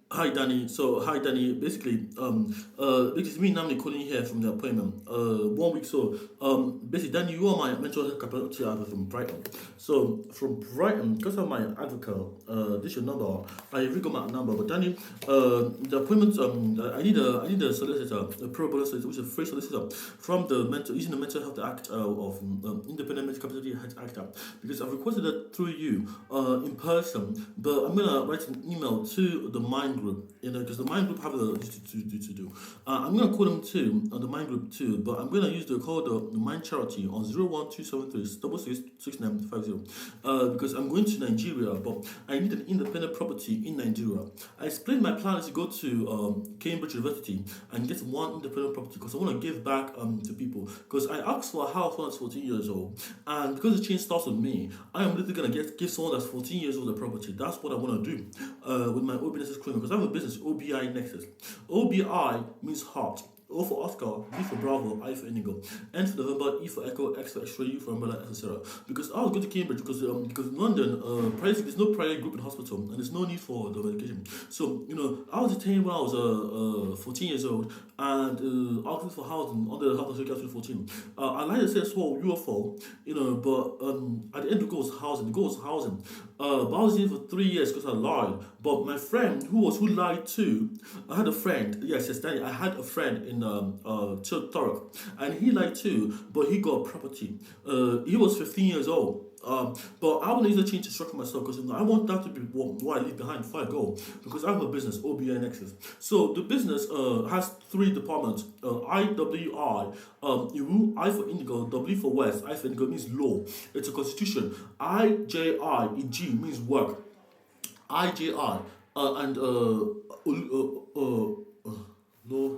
Hi Danny. So hi Danny. Basically me now calling here from the appointment. 1 week. Basically Danny, you are my mental health capacity advocate from Brighton. So from Brighton, because of my advocate, this your number. I really got my number. But Danny, the appointment. I need a solicitor, a pro bono solicitor, which is a free solicitor from the mental using the Mental Health Act of Independent Mental Capacity Act because I've requested that through you in person, but I'm gonna write an email to the mind group, because the mind group have a to do. I'm gonna call them too, the mind group too, but I'm gonna use the call the mind charity on 01273 666950 because I'm going to Nigeria, but I need an independent property in Nigeria. I explained my plan is to go to Cambridge University and get one independent property because I want to give back to people. Because I asked for a house when I was 14 years old, and because the change starts with me, I am literally gonna give someone that's 14 years old a property. That's what I want to do with my OB Nexus clinic because I have a business OBI Nexus. OBI means heart. O for Oscar, B for Bravo, I for Indigo, N for November, E for Echo, X for X-ray, U for Umbrella, etc. Because I was going to Cambridge because in London, there's no private group in hospital and there's no need for the medication. So I was detained when I was 14 years old and asking for housing under the health and social care 14. I like to say it's for UFO, but at the end the goal was housing. The goal was housing. But I was here for 3 years because I lied. But my friend who lied too, I had a friend. Yes, Danny. I had a friend in Thurrock, and he lied too, but he got property. He was 15 years old. But I want to use the change to structure myself because I want that to be what I leave behind before I go. Because I have a business, OBI Nexus. So the business has three departments: IWI, I for Indigo, W for West, I for Indigo means law. It's a constitution. IJI, G means work. IJI and law.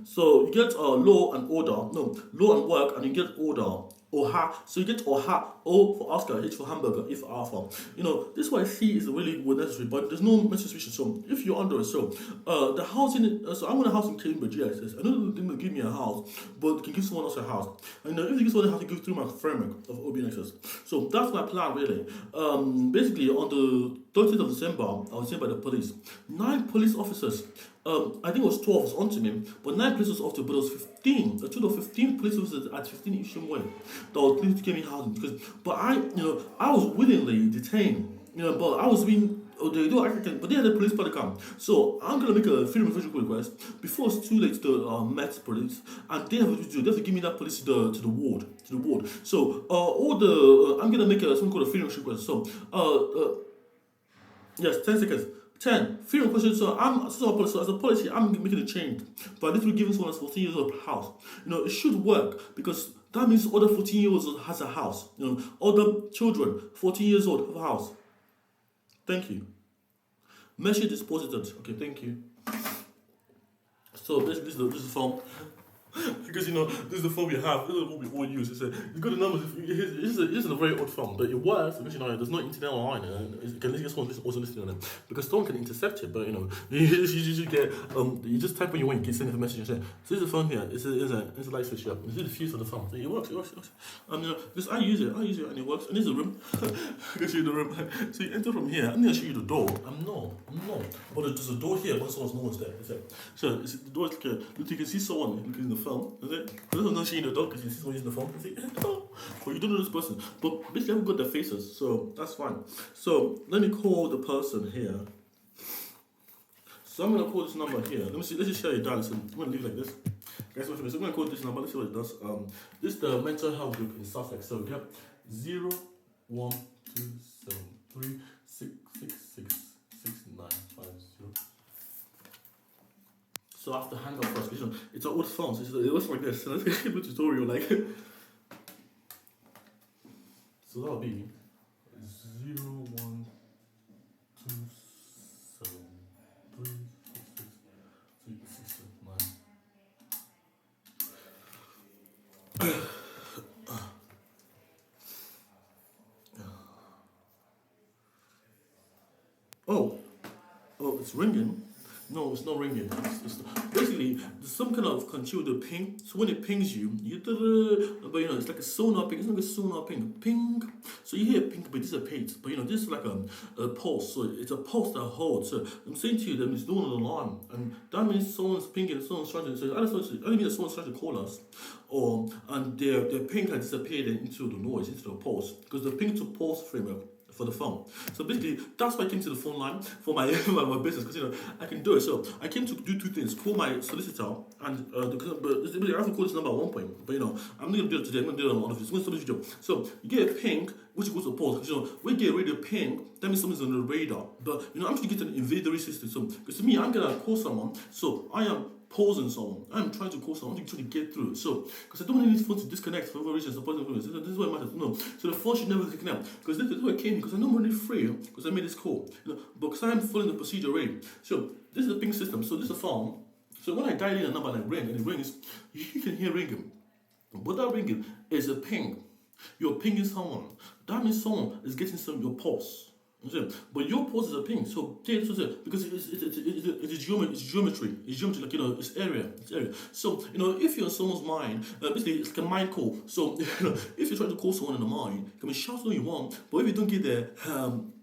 So you get law and order, no, law and work, and you get order. Oha, so you get Oha, O for Oscar, H for hamburger, E for alpha. This is why C is really necessary, but there's no necessary. So if you're under it, the housing, so I'm gonna house in Cambridge, yes. I know they're gonna give me a house, but they can give someone else a house. And if they give someone else, they give through my framework of OBNXS. So that's my plan, really. Basically, on the 30th of December, I was seen by the police. 9 police officers, I think it was 12 was onto me, but 9 police officers, but it was 15. A total of 15 police officers at 15 Isham Way that was pleased to give me housing. But I was willingly detained, but I was being. Oh, they do African, but they had a police body cam. So I'm gonna make a freedom of information request before it's too late to the Met police, and they have to do. They have to give me that police to the ward, So all the I'm gonna make something called a freedom of request. So yes, 10 seconds. 10. Freedom of question. So as a policy, I'm making a change. But I literally giving someone that's 14 years old a house. It should work because that means other 14 years old has a house. Other children, 14 years old have a house. Thank you. Message deposited. Okay, thank you. So basically, this is from because this is the phone we have. This is what we all use. You got the numbers. This is a very old phone, but it works because there's no internet online. You can listen also listening on it because someone can intercept it. But you get you just type when you want. You can send a message and say, "So this is the phone here. It's a light switch here. This is the fuse of the phone. So it works. It works. It works. This I use it, and it works. And this is a room. I can show you the room. So you enter from here. I'm gonna show you the door. I'm no. But there's a door here, but no one's there. So the door is clear. Look, you can see someone looking in the phone. Is it? I'm not showing the dog because you see someone using the phone. You see, oh, but you don't know this person. But basically, I haven't got their faces, so that's fine. So let me call the person here. So I'm gonna call this number here. Let me see. Let's just share your dial. So I'm gonna leave like this. Guys, watch me. So I'm gonna call this number. Let's see what it does. This is the mental health group in Sussex. So we have 0127366666950. So I have to hang up first because it's an old phone, so it looks like this. So let's give a tutorial like. So that'll be 01273666669. Oh, it's ringing. No, it's not ringing. Basically, there's some kind of control the ping. So when it pings you, but it's like a sonar ping. It's not like a sonar ping. Ping. So you hear ping, but this is a page. But this is like a pulse. So it's a pulse that holds. So I'm saying to you that it's doing an alarm, and that means someone's pinging. Someone's trying to. So I don't mean that someone's trying to call us, and their ping has disappeared into the noise, into the pulse, because the ping to pulse framework for the phone. So basically, that's why I came to the phone line for my my business, because I can do it. So I came to do two things: call my solicitor, and I have to call this number at one point. But I'm not gonna do it today. I'm gonna do it on one of this. Video. So you get a ping, which goes to pause. Because we get a radio ping, that means something's on the radar. But I'm actually getting an invader system. So because to me, I'm gonna call someone. So I am pausing someone. I'm trying to call someone. I'm trying to get through. So, because I don't want any phone to disconnect for whatever reason. This is what it matters. No. So the phone should never disconnect. Because this is where it came. Because I know I'm really free. Because I made this call. But because I'm following the procedure already. So this is the ping system. So this is a phone. So when I dial in a number and I ring, and it rings, you can hear ringing. But that ringing is a ping. You're pinging someone. That means someone is getting your pulse. But your pulse is a ping, so because it's geometry, like it's area. So if you're in someone's mind, basically it's like a mind call. So if you're trying to call someone in the mind, you can shout all you want, but if you don't get their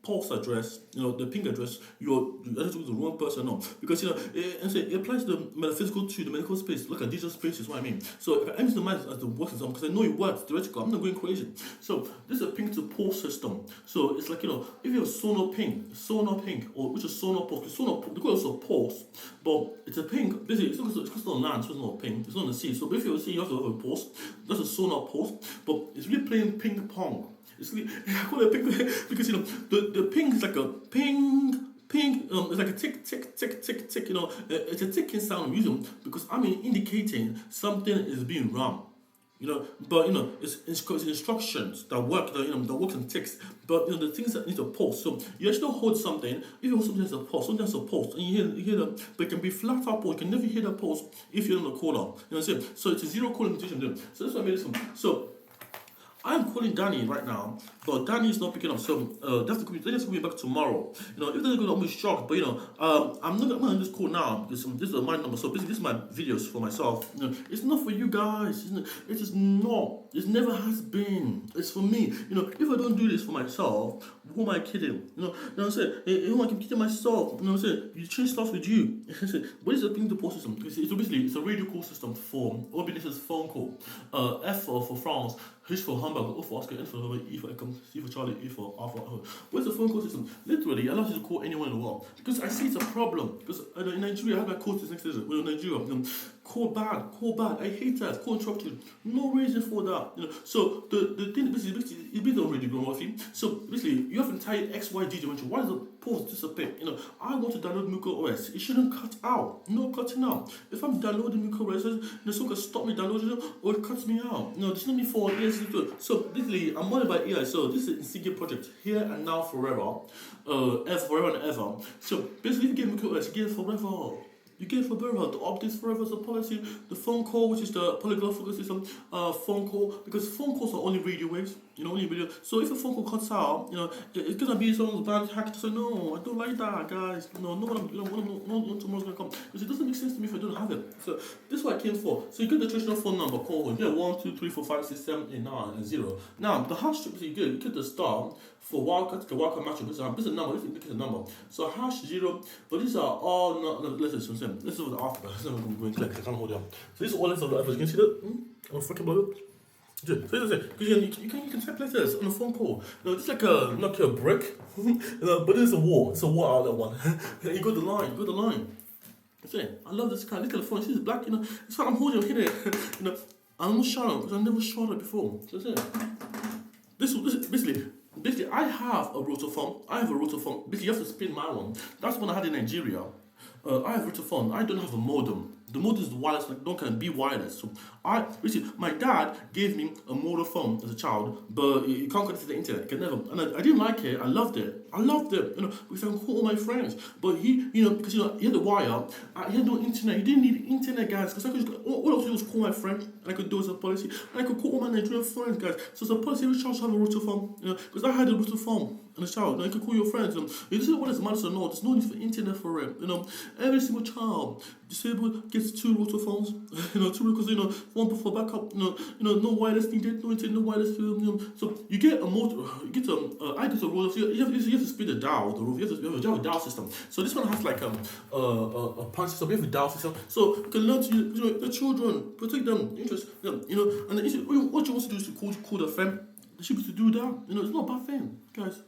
pulse address, the ping address, you're talking to the wrong person. No, because it applies the metaphysical to the medical space. Look at digital space is what I mean. So if I use the mind as the work example, because I know it works theoretical, I'm not going crazy. So this is a ping to pulse system. So it's like if you have sonar ping, or which is sonar pulse. Sonar, they call it also pulse, but it's a ping. Basically, it's not on land, so it's not a ping. It's not on the sea. So if you're on the sea, you have to have a pulse. That's a sonar pulse, but it's really playing ping pong. It's really, I call it a ping because the ping is like a ping. It's like a tick, tick, tick, tick, tick. It's a ticking sound I'm using because I'm indicating something is being run. But it's instructions that work, that works in text. But the things that need a pulse. So you actually hold something. If you hold something as a pulse, something has a pulse, and you hear them, but it can be flat out pulse. You can never hear that pulse if you're on a caller. You know what I'm saying? So it's a zero call limitation. So that's what I made this one. So I'm calling Danny right now, but Danny is not picking up. So that's they just call me back tomorrow. If they're going to be shocked, but I'm gonna just call now because this is my number. So basically, this is my videos for myself. It's not for you guys. It is not. It never has been. It's for me. If I don't do this for myself, who am I kidding? Who am I kidding myself? You change stuff with you. What is the thing to post system? It's a radio call system for all businesses phone call. F for France. H for Hamburg, O for Oscar, N for November, E for Echo, C for Charlie, E for Alpha. Where's the phone call system? Literally, it allows you to call anyone in the world. Because I see it's a problem. Because in Nigeria, I have my call to next to Nigeria. Call bad. I hate that. Call interrupted. No reason for that. So the thing basically it's based on radiography. So basically, you have entire XYZ dimension. Why does the pause disappear? I want to download MMUKO OS. It shouldn't cut out. No cutting out. If I'm downloading MMUKO OS, someone can stop me downloading it or it cuts me out. There's no need for years to do it. So basically, I'm modded by AI. So this is an insignia project here and now forever, forever and ever. So basically, if you get MMUKO OS, you get it forever. You get it forever. The updates forever is a policy. The phone call, which is the polyglot focus system, phone call, because phone calls are only radio waves, only radio. So if a phone call cuts out, it's gonna be someone's bad hack to say, no, I don't like that, guys. No, when tomorrow's gonna come, because it doesn't make sense to me if I don't have it. So this is what I came for. So you get the traditional phone number, call, you get 1, 2, 3, 4, 5, 6, 7, 8, 9, and 0. Now the hash trick you get the star for wildcard, the wildcard match. This is a number. This is a number. So hash 0, but these are all listen. This is what the alphabet. This is what I'm going to click. I can't hold it up. So this is all letters of the alphabet. You can see that? I'm freaking about it. So you can type letters on a phone call. It's like a brick, but it's a wall. It's a wall out that one. You got the line. See, I love this car. Look at the phone. See, it's black. It's like I'm holding it. I'm not shot because I never shot it before. So this basically, I have a rotophone. Basically, you have to spin my one. That's the one I had in Nigeria. I have rotophone. I don't have a modem. The modem is wireless, can be wireless. So my dad gave me a modem phone as a child, but you can't connect to the internet. You can never. And I didn't like it. I loved it. Because I can call all my friends. But he, because he had the wire. He had no internet. He didn't need internet, guys. Because I could just all I could do was call my friend, and I could do as a policy, and I could call all my Nigerian friends, guys. So it's a policy every child should have a rotophone. Because I had a rotophone. and a child. You can call your friends. You just what is matters or not. There's no need for internet for it. Every single child disabled gets 2 rotor phones. 2 because one for backup. No wireless needed, no internet, no wireless. So you get a motor. You get I get a roller. So you have to spin the dial. The roof. You have a dial system. So this one has like a punch system. You have a dial system. So you can learn to the children, protect them, interest them. And then what you want to do is to call their friend. They should be able to do that. It's not a bad thing, guys.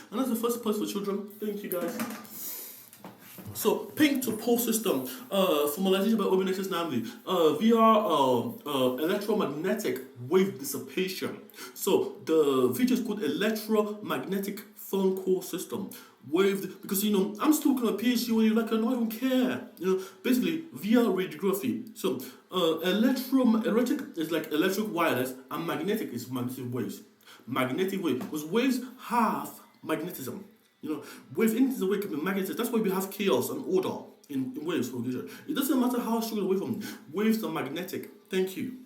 And that's the first place for children. Thank you, guys. So, ping to pulse system, formalization by Orbinexus namely, via electromagnetic wave dissipation. So, the feature is called electromagnetic phone call system. Because I'm still kind of PhD when you're like, no, I don't care. Basically via radiography. So, electric is like electric wireless, and magnetic is magnetic waves. Magnetic wave, because waves have magnetism. Waves in the way can be magnetic. That's why we have chaos and order in waves. It doesn't matter how strong the waveform. Waves are magnetic. Thank you.